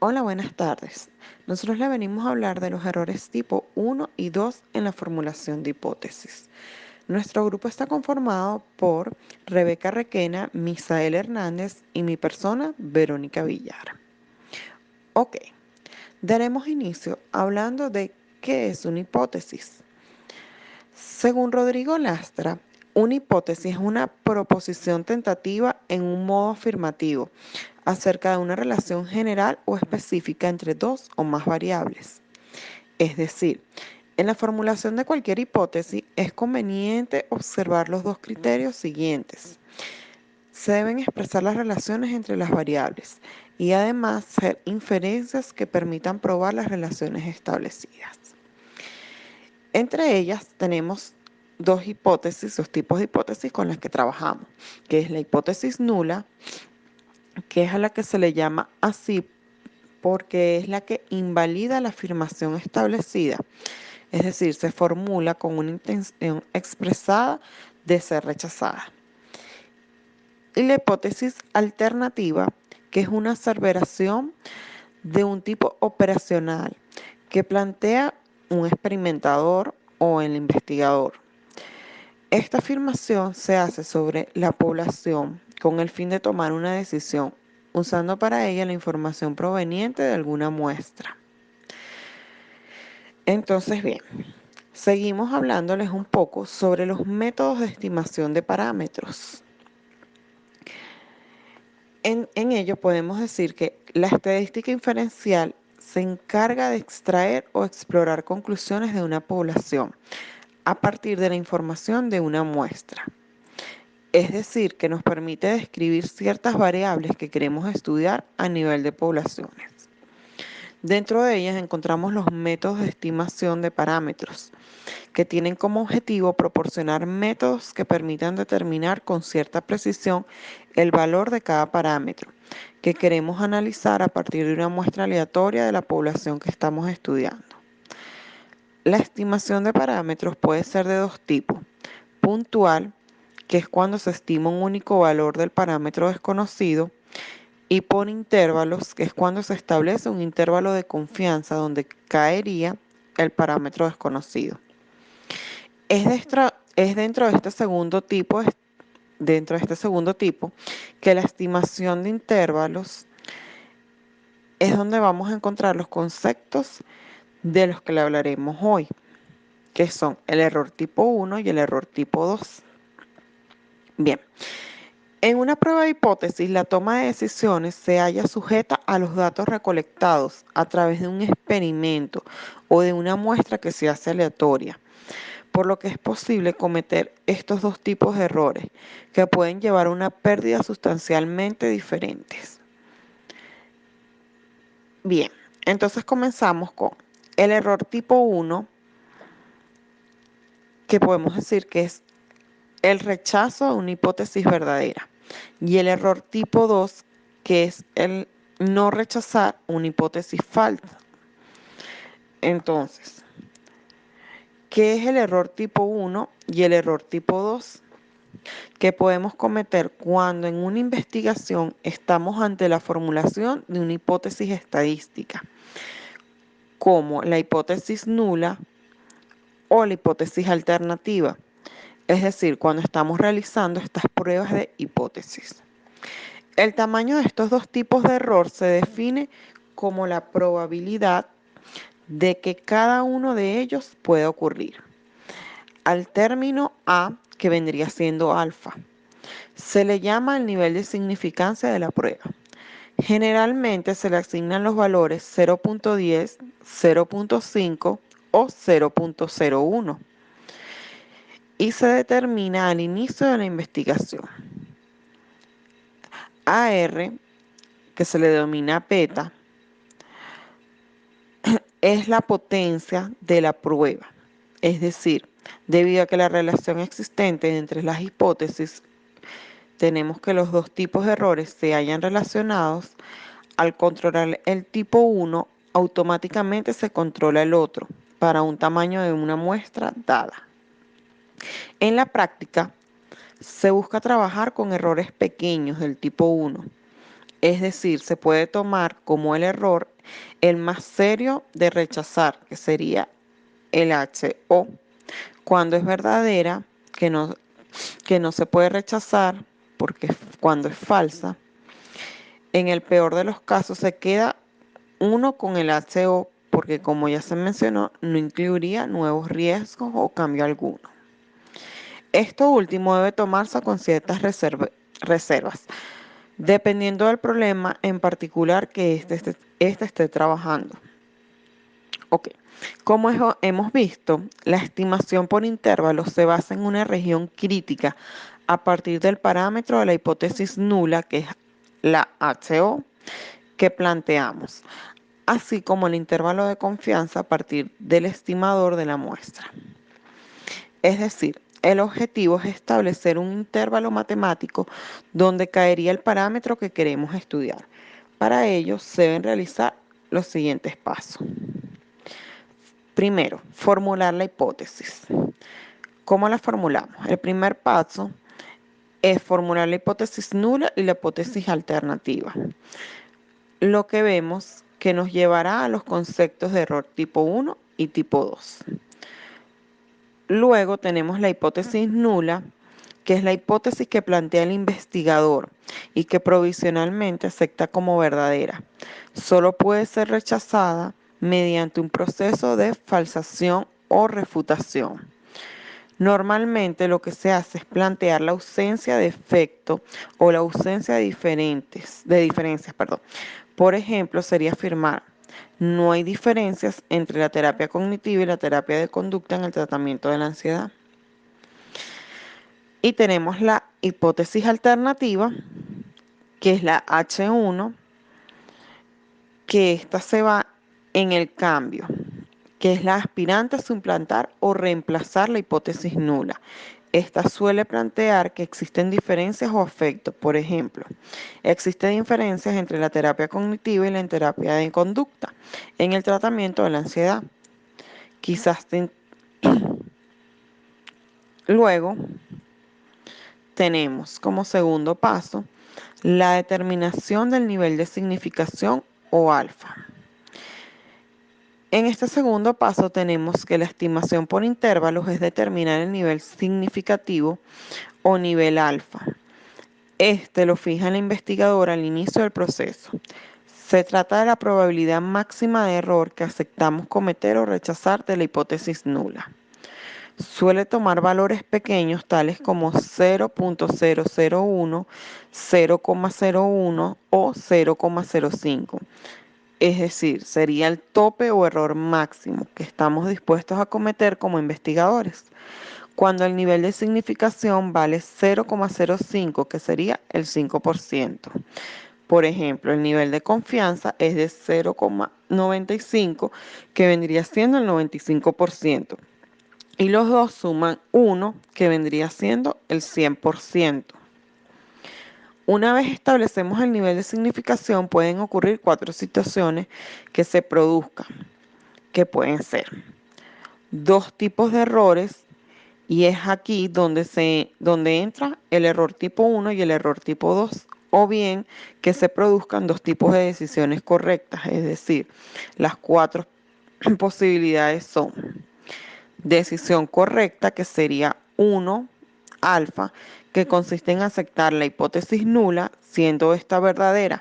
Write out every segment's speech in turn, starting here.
Hola, buenas tardes. Nosotros le venimos a hablar de los errores tipo 1 y 2 en la formulación de hipótesis. Nuestro grupo está conformado por Rebeca Requena, Misael Hernández y mi persona, Verónica Villar. Ok, daremos inicio hablando de qué es una hipótesis. Según Rodrigo Lastra, una hipótesis es una proposición tentativa en un modo afirmativo acerca de una relación general o específica entre dos o más variables. Es decir, en la formulación de cualquier hipótesis es conveniente observar los dos criterios siguientes. Se deben expresar las relaciones entre las variables y además hacer inferencias que permitan probar las relaciones establecidas. Entre ellas tenemos dos tipos de hipótesis con las que trabajamos, que es la hipótesis nula, que es a la que se le llama así porque es la que invalida la afirmación establecida, es decir, se formula con una intención expresada de ser rechazada. Y la hipótesis alternativa, que es una aseveración de un tipo operacional que plantea un experimentador o el investigador. Esta afirmación se hace sobre la población con el fin de tomar una decisión, usando para ella la información proveniente de alguna muestra. Entonces, bien, seguimos hablándoles un poco sobre los métodos de estimación de parámetros. En ello podemos decir que la estadística inferencial se encarga de extraer o explorar conclusiones de una población a partir de la información de una muestra. Es decir, que nos permite describir ciertas variables que queremos estudiar a nivel de poblaciones. Dentro de ellas encontramos los métodos de estimación de parámetros, que tienen como objetivo proporcionar métodos que permitan determinar con cierta precisión el valor de cada parámetro que queremos analizar a partir de una muestra aleatoria de la población que estamos estudiando. La estimación de parámetros puede ser de dos tipos: puntual, que es cuando se estima un único valor del parámetro desconocido, y por intervalos, que es cuando se establece un intervalo de confianza donde caería el parámetro desconocido. Es dentro de este segundo tipo que la estimación de intervalos es donde vamos a encontrar los conceptos de los que le hablaremos hoy, que son el error tipo 1 y el error tipo 2. Bien, en una prueba de hipótesis, la toma de decisiones se halla sujeta a los datos recolectados a través de un experimento o de una muestra que se hace aleatoria, por lo que es posible cometer estos dos tipos de errores que pueden llevar a una pérdida sustancialmente diferentes. Bien, entonces comenzamos con el error tipo 1, que podemos decir que es el rechazo a una hipótesis verdadera, y el error tipo 2, que es el no rechazar una hipótesis falsa. Entonces, ¿qué es el error tipo 1 y el error tipo 2? Que podemos cometer cuando en una investigación estamos ante la formulación de una hipótesis estadística, como la hipótesis nula o la hipótesis alternativa, es decir, cuando estamos realizando estas pruebas de hipótesis. El tamaño de estos dos tipos de error se define como la probabilidad de que cada uno de ellos pueda ocurrir. Al término A, que vendría siendo alfa, se le llama el nivel de significancia de la prueba. Generalmente se le asignan los valores 0.10, 0.5 o 0.01 y se determina al inicio de la investigación. AR, que se le denomina beta, es la potencia de la prueba. Es decir, debido a que la relación existente entre las hipótesis, tenemos que los dos tipos de errores se hayan relacionados. Al controlar el tipo 1, automáticamente se controla el otro para un tamaño de una muestra dada. En la práctica, se busca trabajar con errores pequeños del tipo 1, Es decir, se puede tomar como el error el más serio de rechazar, que sería el HO. Cuando es verdadera, que no se puede rechazar, porque cuando es falsa, en el peor de los casos se queda uno con el HO, porque como ya se mencionó, no incluiría nuevos riesgos o cambio alguno. Esto último debe tomarse con ciertas reservas, dependiendo del problema en particular que este esté trabajando. Ok, como hemos visto, la estimación por intervalos se basa en una región crítica a partir del parámetro de la hipótesis nula, que es la HO, que planteamos, así como el intervalo de confianza a partir del estimador de la muestra. Es decir, el objetivo es establecer un intervalo matemático donde caería el parámetro que queremos estudiar. Para ello, se deben realizar los siguientes pasos. Primero, formular la hipótesis. ¿Cómo la formulamos? El primer paso es formular la hipótesis nula y la hipótesis alternativa. Lo que vemos que nos llevará a los conceptos de error tipo 1 y tipo 2. Luego tenemos la hipótesis nula, que es la hipótesis que plantea el investigador y que provisionalmente acepta como verdadera. Solo puede ser rechazada mediante un proceso de falsación o refutación. Normalmente lo que se hace es plantear la ausencia de efecto o la ausencia de diferencias. Por ejemplo, sería afirmar: no hay diferencias entre la terapia cognitiva y la terapia de conducta en el tratamiento de la ansiedad. Y tenemos la hipótesis alternativa, que es la H1, que esta se va en el cambio, que es la aspirante a suplantar o reemplazar la hipótesis nula. Esta suele plantear que existen diferencias o efectos. Por ejemplo, existen diferencias entre la terapia cognitiva y la terapia de conducta en el tratamiento de la ansiedad. Luego tenemos como segundo paso la determinación del nivel de significación o alfa. En este segundo paso tenemos que la estimación por intervalos es determinar el nivel significativo o nivel alfa. Este lo fija el investigador al inicio del proceso. Se trata de la probabilidad máxima de error que aceptamos cometer o rechazar de la hipótesis nula. Suele tomar valores pequeños tales como 0.001, 0,01 o 0,05. Es decir, sería el tope o error máximo que estamos dispuestos a cometer como investigadores, cuando el nivel de significación vale 0,05, que sería el 5%. Por ejemplo, el nivel de confianza es de 0,95, que vendría siendo el 95%. Y los dos suman 1, que vendría siendo el 100%. Una vez establecemos el nivel de significación, pueden ocurrir 4 situaciones que se produzcan, que pueden ser 2 tipos de errores, y es aquí donde entra el error tipo 1 y el error tipo 2, o bien que se produzcan 2 tipos de decisiones correctas, es decir, las 4 posibilidades son: decisión correcta, que sería 1, alfa, que consiste en aceptar la hipótesis nula siendo esta verdadera.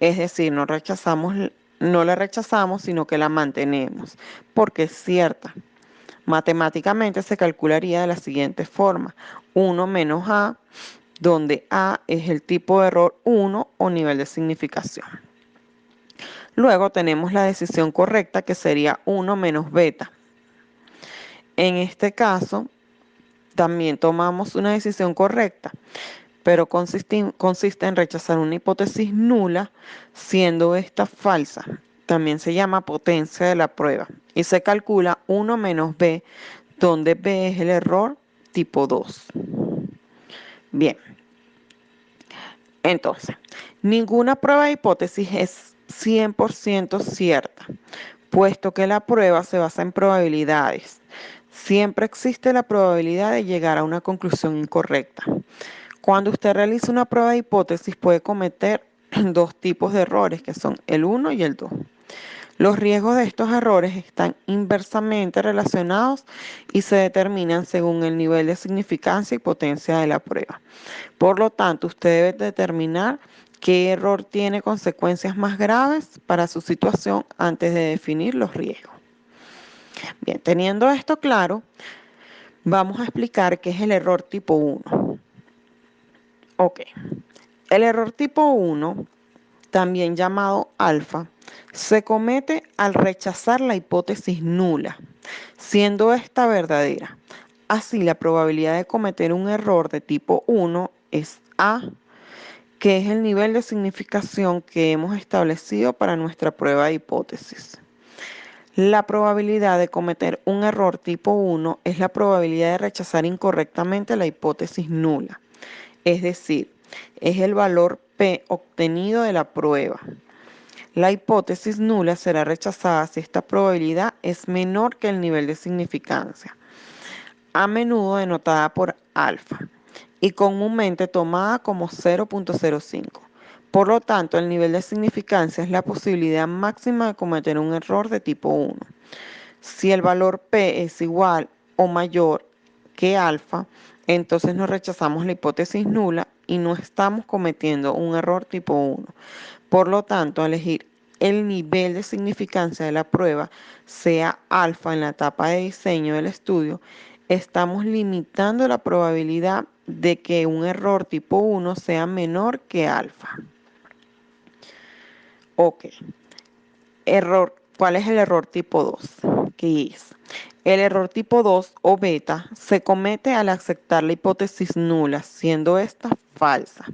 Es decir, no la rechazamos, sino que la mantenemos, porque es cierta. Matemáticamente se calcularía de la siguiente forma: 1 menos A, donde A es el tipo de error 1 o nivel de significación. Luego tenemos la decisión correcta, que sería 1 menos beta. En este caso, también tomamos una decisión correcta, pero consiste en rechazar una hipótesis nula siendo esta falsa. También se llama potencia de la prueba y se calcula 1 menos B, donde B es el error tipo 2. Bien, entonces, ninguna prueba de hipótesis es 100% cierta, puesto que la prueba se basa en probabilidades. Siempre existe la probabilidad de llegar a una conclusión incorrecta. Cuando usted realiza una prueba de hipótesis puede cometer dos tipos de errores, que son el 1 y el 2. Los riesgos de estos errores están inversamente relacionados y se determinan según el nivel de significancia y potencia de la prueba. Por lo tanto, usted debe determinar qué error tiene consecuencias más graves para su situación antes de definir los riesgos. Bien, teniendo esto claro, vamos a explicar qué es el error tipo 1. Ok, el error tipo 1, también llamado alfa, se comete al rechazar la hipótesis nula, siendo esta verdadera. Así, la probabilidad de cometer un error de tipo 1 es A, que es el nivel de significación que hemos establecido para nuestra prueba de hipótesis. La probabilidad de cometer un error tipo 1 es la probabilidad de rechazar incorrectamente la hipótesis nula, es decir, es el valor P obtenido de la prueba. La hipótesis nula será rechazada si esta probabilidad es menor que el nivel de significancia, a menudo denotada por alfa, y comúnmente tomada como 0.05. Por lo tanto, el nivel de significancia es la posibilidad máxima de cometer un error de tipo 1. Si el valor P es igual o mayor que alfa, entonces no rechazamos la hipótesis nula y no estamos cometiendo un error tipo 1. Por lo tanto, elegir el nivel de significancia de la prueba sea alfa en la etapa de diseño del estudio, estamos limitando la probabilidad de que un error tipo 1 sea menor que alfa. Ok. ¿Cuál es el error tipo 2? ¿Qué es? El error tipo 2 o beta se comete al aceptar la hipótesis nula, siendo esta falsa.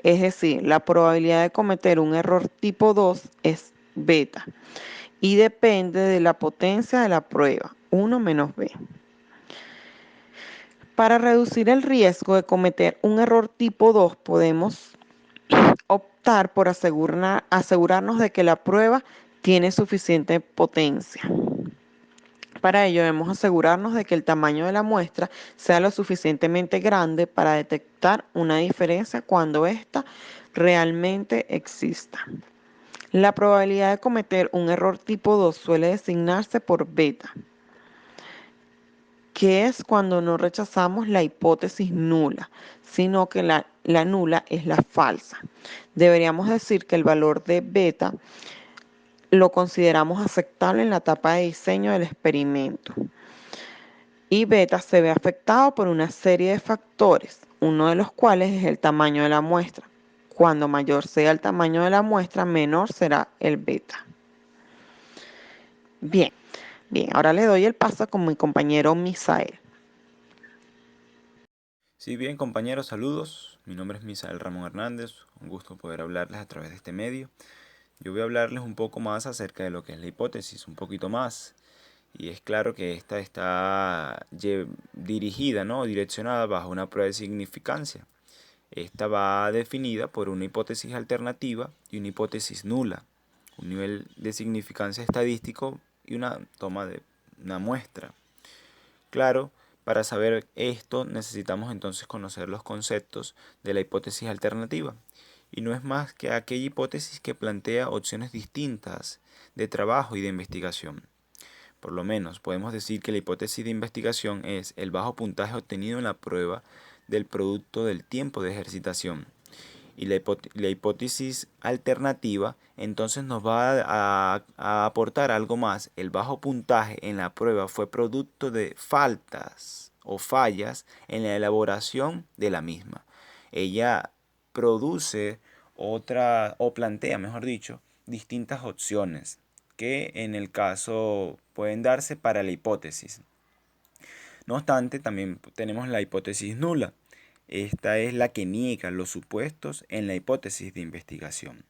Es decir, la probabilidad de cometer un error tipo 2 es beta y depende de la potencia de la prueba, 1 menos b. Para reducir el riesgo de cometer un error tipo 2, podemos optar por asegurarnos de que la prueba tiene suficiente potencia. Para ello debemos asegurarnos de que el tamaño de la muestra sea lo suficientemente grande para detectar una diferencia cuando ésta realmente exista. La probabilidad de cometer un error tipo 2 suele designarse por beta, que es cuando no rechazamos la hipótesis nula, sino que la nula es la falsa. Deberíamos decir que el valor de beta lo consideramos aceptable en la etapa de diseño del experimento. Y beta se ve afectado por una serie de factores, uno de los cuales es el tamaño de la muestra. Cuando mayor sea el tamaño de la muestra, menor será el beta. Bien, ahora le doy el paso con mi compañero Misael. Sí, bien compañeros, saludos. Mi nombre es Misael Ramón Hernández, un gusto poder hablarles a través de este medio. Yo voy a hablarles un poco más acerca de lo que es la hipótesis, un poquito más. Y es claro que esta está dirigida, ¿no? Direccionada bajo una prueba de significancia. Esta va definida por una hipótesis alternativa y una hipótesis nula, un nivel de significancia estadístico y una toma de una muestra. Claro, para saber esto necesitamos entonces conocer los conceptos de la hipótesis alternativa. Y no es más que aquella hipótesis que plantea opciones distintas de trabajo y de investigación. Por lo menos podemos decir que la hipótesis de investigación es el bajo puntaje obtenido en la prueba del producto del tiempo de ejercitación. Y la hipótesis alternativa entonces nos va a aportar algo más. El bajo puntaje en la prueba fue producto de faltas o fallas en la elaboración de la misma. Ella produce otra, o plantea, mejor dicho, distintas opciones que en el caso pueden darse para la hipótesis. No obstante, también tenemos la hipótesis nula. Esta es la que niega los supuestos en la hipótesis de investigación.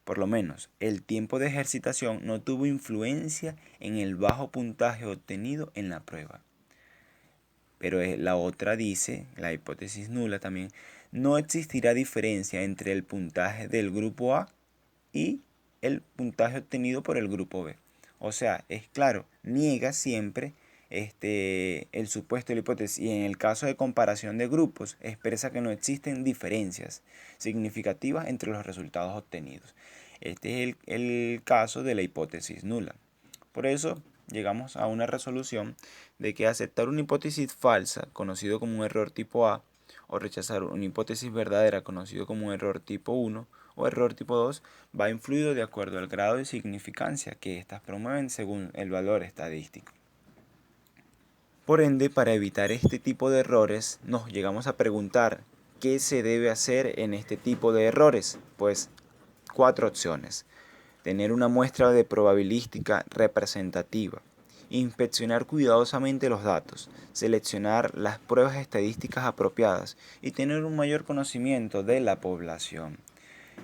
Por lo menos, el tiempo de ejercitación no tuvo influencia en el bajo puntaje obtenido en la prueba. Pero la otra dice, la hipótesis nula también, no existirá diferencia entre el puntaje del grupo A y el puntaje obtenido por el grupo B. O sea, es claro, niega siempre el supuesto de la hipótesis, y en el caso de comparación de grupos expresa que no existen diferencias significativas entre los resultados obtenidos. Este es el caso de la hipótesis nula. Por eso llegamos a una resolución de que aceptar una hipótesis falsa, conocido como un error tipo A, o rechazar una hipótesis verdadera, conocido como un error tipo 1 o error tipo 2, va influido de acuerdo al grado de significancia que éstas promueven según el valor estadístico. Por ende, para evitar este tipo de errores, nos llegamos a preguntar qué se debe hacer en este tipo de errores. Pues 4 opciones. Tener una muestra de probabilística representativa, inspeccionar cuidadosamente los datos, seleccionar las pruebas estadísticas apropiadas y tener un mayor conocimiento de la población.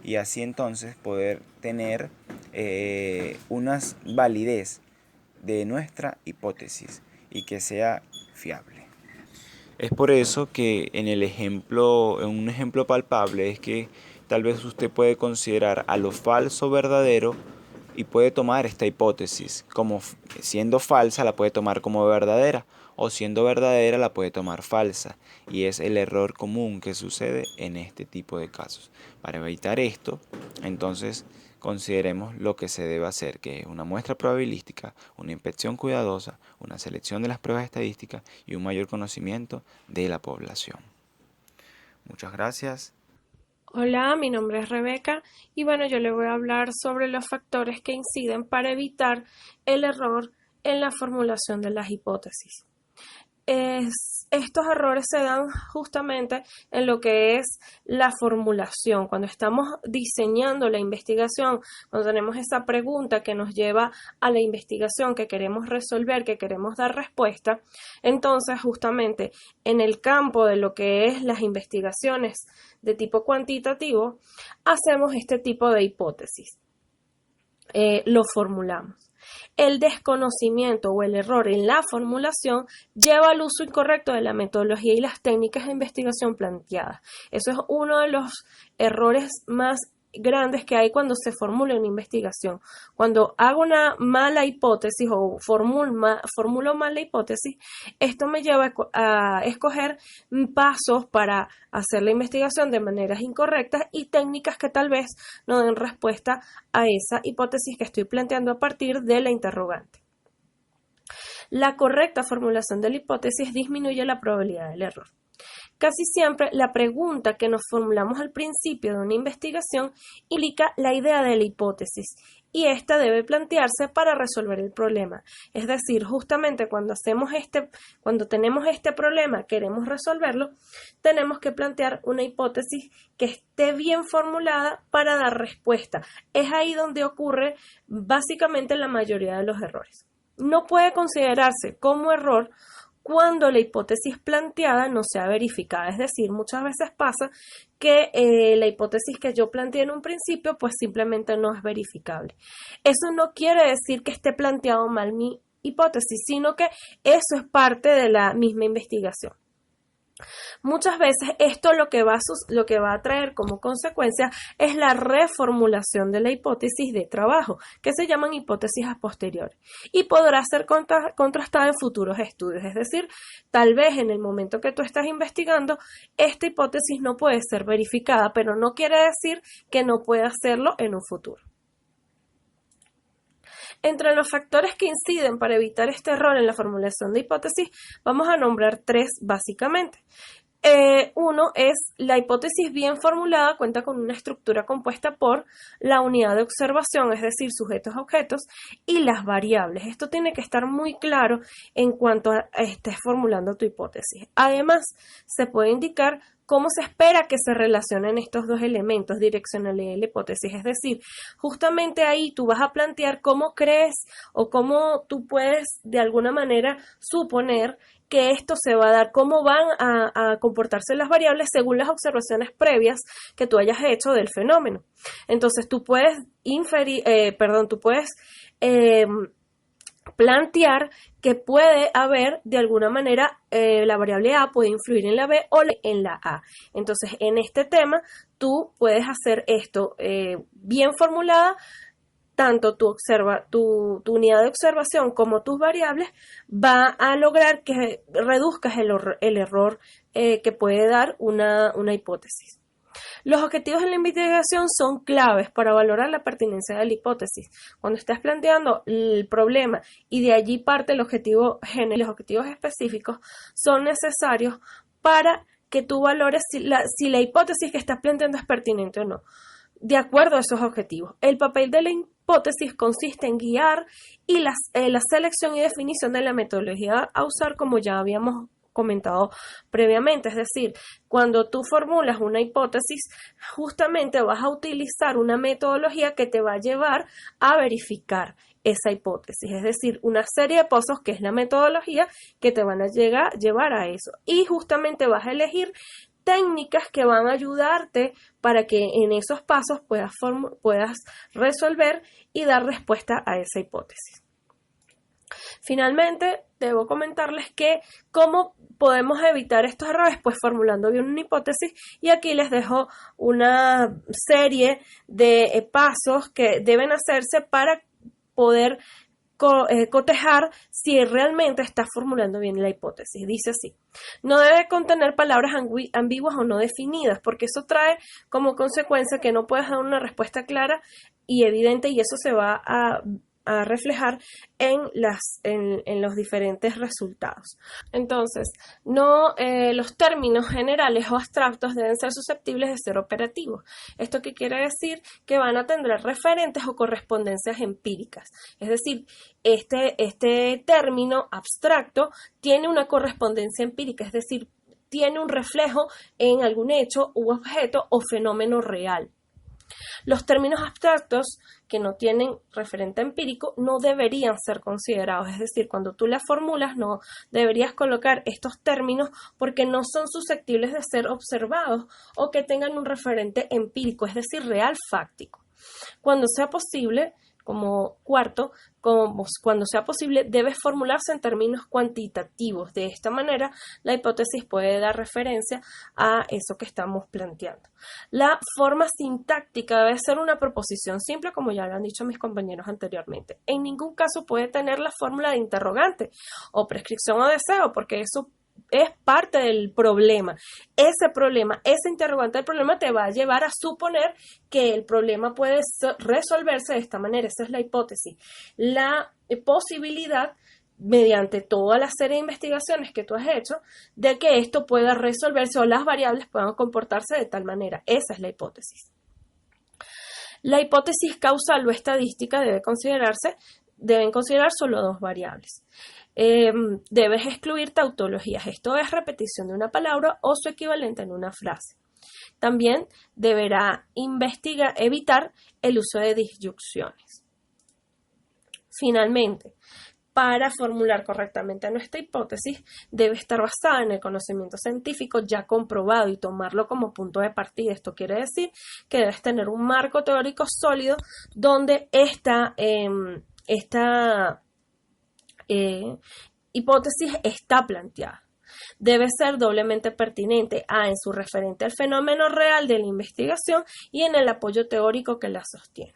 Y así entonces poder tener una validez de nuestra hipótesis y que sea fiable. Es por eso que en un ejemplo palpable es que tal vez usted puede considerar a lo falso verdadero y puede tomar esta hipótesis como siendo falsa, la puede tomar como verdadera, o siendo verdadera la puede tomar falsa, y es el error común que sucede en este tipo de casos. Para evitar esto, entonces consideremos lo que se debe hacer, que es una muestra probabilística, una inspección cuidadosa, una selección de las pruebas estadísticas y un mayor conocimiento de la población. Muchas gracias. Hola, mi nombre es Rebeca y bueno, yo le voy a hablar sobre los factores que inciden para evitar el error en la formulación de las hipótesis. Estos errores se dan justamente en lo que es la formulación. Cuando estamos diseñando la investigación, cuando tenemos esa pregunta que nos lleva a la investigación que queremos resolver, que queremos dar respuesta, entonces justamente en el campo de lo que es las investigaciones de tipo cuantitativo, hacemos este tipo de hipótesis. Lo formulamos. El desconocimiento o el error en la formulación lleva al uso incorrecto de la metodología y las técnicas de investigación planteadas. Eso es uno de los errores más grandes que hay cuando se formula una investigación. Cuando hago una mala hipótesis o formulo mal la hipótesis, esto me lleva a escoger pasos para hacer la investigación de maneras incorrectas y técnicas que tal vez no den respuesta a esa hipótesis que estoy planteando a partir de la interrogante. La correcta formulación de la hipótesis disminuye la probabilidad del error. Casi siempre la pregunta que nos formulamos al principio de una investigación implica la idea de la hipótesis y esta debe plantearse para resolver el problema. Es decir, justamente cuando tenemos este problema, queremos resolverlo, tenemos que plantear una hipótesis que esté bien formulada para dar respuesta. Es ahí donde ocurre básicamente la mayoría de los errores. No puede considerarse como error cuando la hipótesis planteada no sea verificada. Es decir, muchas veces pasa que la hipótesis que yo planteé en un principio pues simplemente no es verificable. Eso no quiere decir que esté planteado mal mi hipótesis, sino que eso es parte de la misma investigación. Muchas veces esto lo que va a traer como consecuencia es la reformulación de la hipótesis de trabajo, que se llaman hipótesis a posteriori, y podrá ser contrastada en futuros estudios. Es decir, tal vez en el momento que tú estás investigando, esta hipótesis no puede ser verificada, pero no quiere decir que no pueda hacerlo en un futuro. Entre los factores que inciden para evitar este error en la formulación de hipótesis, vamos a nombrar 3 básicamente. Uno es la hipótesis bien formulada cuenta con una estructura compuesta por la unidad de observación, es decir, sujetos, objetos, y las variables. Esto tiene que estar muy claro en cuanto estés formulando tu hipótesis. Además, se puede indicar cómo se espera que se relacionen estos dos elementos, direccionalidad y la hipótesis. Es decir, justamente ahí tú vas a plantear cómo crees o cómo tú puedes de alguna manera suponer que esto se va a dar, cómo van a comportarse las variables según las observaciones previas que tú hayas hecho del fenómeno. Entonces tú puedes plantear que puede haber de alguna manera la variable A puede influir en la B o en la A. Entonces en este tema tú puedes hacer esto bien formulada tanto tu unidad de observación como tus variables, va a lograr que reduzcas el error que puede dar una hipótesis. Los objetivos de la investigación son claves para valorar la pertinencia de la hipótesis. Cuando estás planteando el problema y de allí parte el objetivo general, los objetivos específicos son necesarios para que tú valores si la hipótesis que estás planteando es pertinente o no, de acuerdo a esos objetivos. El papel de la hipótesis consiste en guiar y la selección y definición de la metodología a usar, como ya habíamos comentado previamente. Es decir, cuando tú formulas una hipótesis, justamente vas a utilizar una metodología que te va a llevar a verificar esa hipótesis, es decir, una serie de pasos que es la metodología que te van a llevar a eso, y justamente vas a elegir técnicas que van a ayudarte para que en esos pasos puedas resolver y dar respuesta a esa hipótesis. Finalmente, debo comentarles que cómo podemos evitar estos errores, pues formulando bien una hipótesis, y aquí les dejo una serie de pasos que deben hacerse para poder cotejar si realmente estás formulando bien la hipótesis. Dice así: no debe contener palabras ambiguas o no definidas, porque eso trae como consecuencia que no puedes dar una respuesta clara y evidente, y eso se va a reflejar en los diferentes resultados. Entonces, los términos generales o abstractos deben ser susceptibles de ser operativos. ¿Esto qué quiere decir? Que van a tener referentes o correspondencias empíricas. Es decir, este término abstracto tiene una correspondencia empírica, es decir, tiene un reflejo en algún hecho u objeto o fenómeno real. Los términos abstractos que no tienen referente empírico no deberían ser considerados, es decir, cuando tú las formulas no deberías colocar estos términos porque no son susceptibles de ser observados o que tengan un referente empírico, es decir, real, fáctico. Cuando sea posible, como cuarto, cuando sea posible, debe formularse en términos cuantitativos. De esta manera, la hipótesis puede dar referencia a eso que estamos planteando. La forma sintáctica debe ser una proposición simple, como ya lo han dicho mis compañeros anteriormente. En ningún caso puede tener la fórmula de interrogante o prescripción o deseo, porque eso es parte del problema. Ese interrogante del problema te va a llevar a suponer que el problema puede resolverse de esta manera. Esa es la hipótesis. La posibilidad, mediante toda la serie de investigaciones que tú has hecho, de que esto pueda resolverse o las variables puedan comportarse de tal manera. Esa es la hipótesis. La hipótesis causal o estadística deben considerar solo dos variables. Debes excluir tautologías, esto es repetición de una palabra o su equivalente en una frase. También deberá evitar el uso de disyunciones. Finalmente, para formular correctamente nuestra hipótesis, debe estar basada en el conocimiento científico ya comprobado y tomarlo como punto de partida. Esto quiere decir que debes tener un marco teórico sólido donde esta hipótesis está planteada. Debe ser doblemente pertinente en su referente al fenómeno real de la investigación y en el apoyo teórico que la sostiene.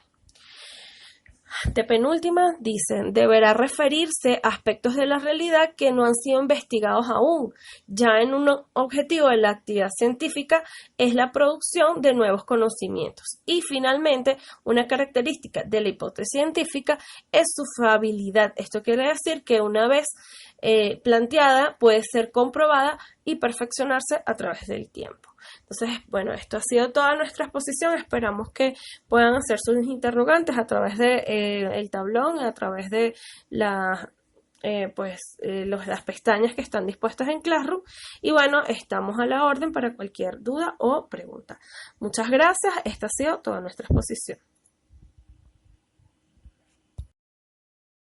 De penúltima, dicen, deberá referirse a aspectos de la realidad que no han sido investigados aún. Ya en un objetivo de la actividad científica es la producción de nuevos conocimientos. Y finalmente, una característica de la hipótesis científica es su fiabilidad. Esto quiere decir que una vez planteada puede ser comprobada y perfeccionarse a través del tiempo. Entonces, bueno, esto ha sido toda nuestra exposición. Esperamos que puedan hacer sus interrogantes a través de el tablón, a través de las pestañas que están dispuestas en Classroom. Y bueno, estamos a la orden para cualquier duda o pregunta. Muchas gracias. Esta ha sido toda nuestra exposición.